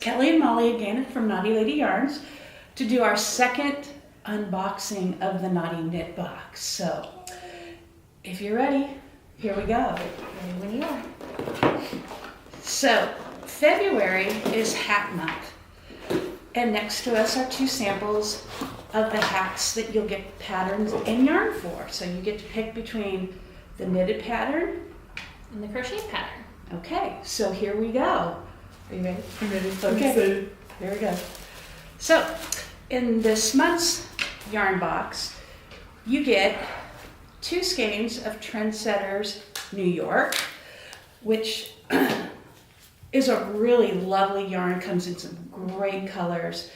Kelly and Molly again from Knotty Lady Yarns to do our second unboxing of the Knotty knit box. So if you're ready, here we go. Ready when you are. So February is hat month, and next to us are 2 samples of the hats that you'll get patterns and yarn for. So you get to pick between the knitted pattern And the crochet pattern. Okay, so here we go. Are you ready? I'm ready. Okay, here we go. So, in this month's yarn box, you get 2 skeins of Trendsetter's New York, which is a really lovely yarn, comes in some great colors.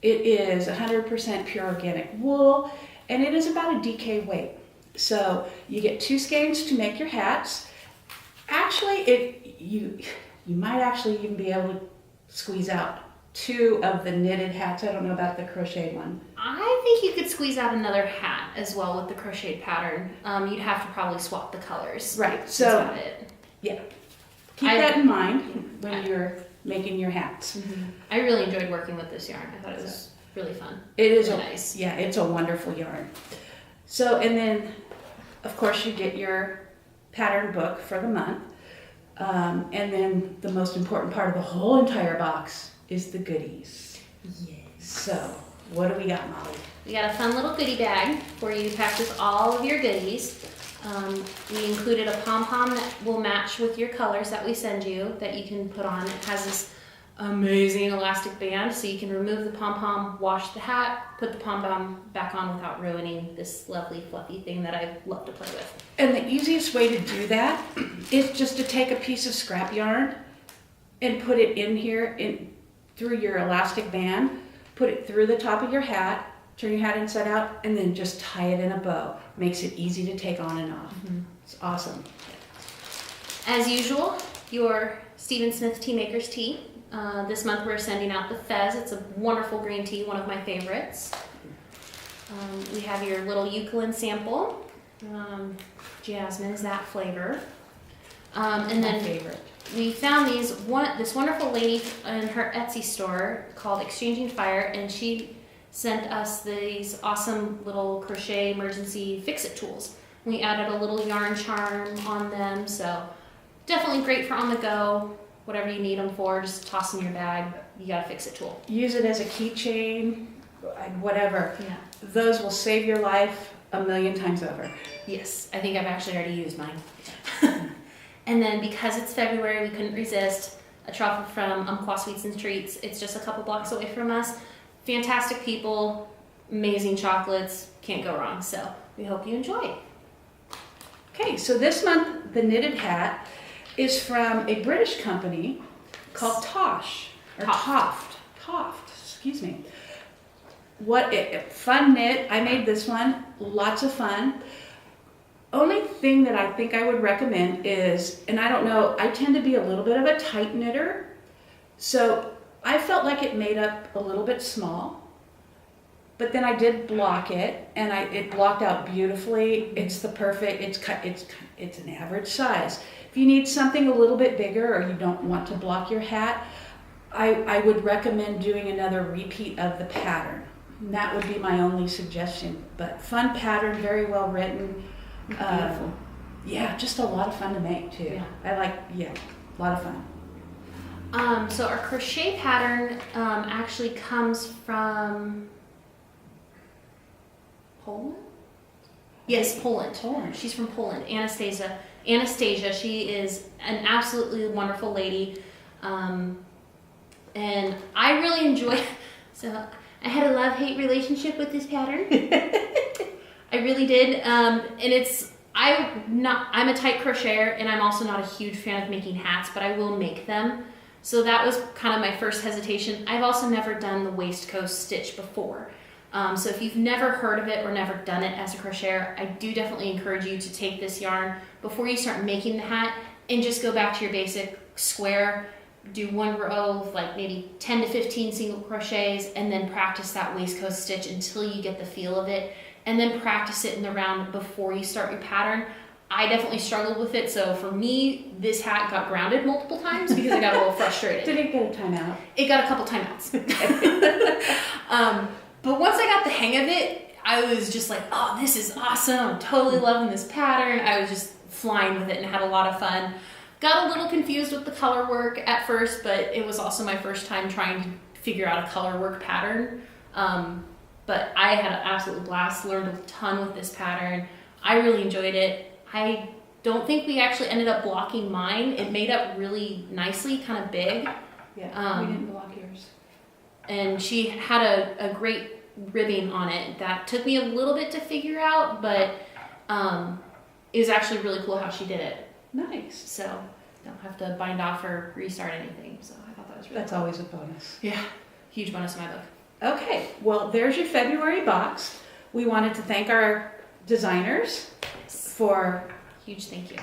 It is 100% pure organic wool, and it is about a DK weight. So, you get 2 skeins to make your hats. Actually, you might actually even be able to squeeze out 2 of the knitted hats. I don't know about the crochet one. I think you could squeeze out another hat as well with the crocheted pattern. You'd have to probably swap the colors. Right, That's so about it. yeah, keep that in mind when you're making your hats. Mm-hmm. I really enjoyed working with this yarn. I thought it was really fun. It is really nice. Yeah, it's a wonderful yarn. So, and then of course you get your pattern book for the month. And then the most important part of the whole entire box is the goodies. Yes. So, what do we got, Molly? We got a fun little goodie bag for you packed with all of your goodies. We included a pom-pom that will match with your colors that we send you that you can put on. It has this amazing elastic band, so you can remove the pom-pom, wash the hat, put the pom-pom back on without ruining this lovely fluffy thing that I love to play with. And the easiest way to do that is just to take a piece of scrap yarn and put it in here through your elastic band, put it through the top of your hat, turn your hat inside out, and then just tie it in a bow. Makes it easy to take on and off. Mm-hmm. It's awesome. As usual, your Stephen Smith Teamaker's tea. This month we're sending out the Fez. It's a wonderful green tea, one of my favorites. We have your little Eucalan sample. Jasmine is that flavor. And then favorite. We found this wonderful lady in her Etsy store called Exchanging Fire, and she sent us these awesome little crochet emergency fix-it tools. We added a little yarn charm on them, so definitely great for on the go. Whatever you need them for, just toss in your bag. You got a fix-it tool. Use it as a keychain, whatever. Yeah. Those will save your life a million times over. Yes, I think I've actually already used mine. And then because it's February, we couldn't resist a truffle from Umpqua Sweets and Treats. It's just a couple blocks away from us. Fantastic people, amazing chocolates, can't go wrong. So we hope you enjoy. Okay, so this month the knitted hat is from a British company called TOFT, excuse me. What a fun knit. I made this one, lots of fun. Only thing that I think I would recommend is, and I don't know, I tend to be a little bit of a tight knitter, so I felt like it made up a little bit small, but then I did block it, and it blocked out beautifully. It's the perfect, it's an average size. If you need something a little bit bigger or you don't want to block your hat, I would recommend doing another repeat of the pattern. And that would be my only suggestion, but fun pattern, very well written. Beautiful. Yeah, just a lot of fun to make too. Yeah. A lot of fun. So our crochet pattern actually comes from Poland? Yes, Poland. She's from Poland, Anastassja, she is an absolutely wonderful lady. And I really enjoy, so I had a love-hate relationship with this pattern. I really did. And I'm a tight crocheter, and I'm also not a huge fan of making hats, but I will make them. So that was kind of my first hesitation. I've also never done the waistcoat stitch before. So if you've never heard of it or never done it as a crocheter, I do definitely encourage you to take this yarn before you start making the hat and just go back to your basic square, do one row of like maybe 10 to 15 single crochets, and then practice that waistcoat stitch until you get the feel of it, and then practice it in the round before you start your pattern. I definitely struggled with it. So for me, this hat got grounded multiple times because I got a little frustrated. Did it get a timeout? It got a couple timeouts. But once I got the hang of it, I was just like, oh, this is awesome. I'm totally loving this pattern. I was just flying with it and had a lot of fun. Got a little confused with the color work at first, but it was also my first time trying to figure out a color work pattern. But I had an absolute blast, learned a ton with this pattern. I really enjoyed it. I don't think we actually ended up blocking mine. It made up really nicely, kind of big. Yeah, we didn't block yours. And she had a great ribbing on it that took me a little bit to figure out, but it was actually really cool how she did it. Nice. So don't have to bind off or restart anything. So I thought that was really That's cool. always a bonus. Yeah, huge bonus in my book. Okay, well, there's your February box. We wanted to thank our designers for Huge thank you.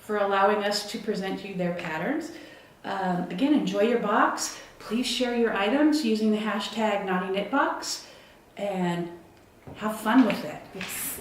allowing us to present you their patterns. Again, enjoy your box. Please share your items using the hashtag KnottyKnitBox and have fun with it. Yes.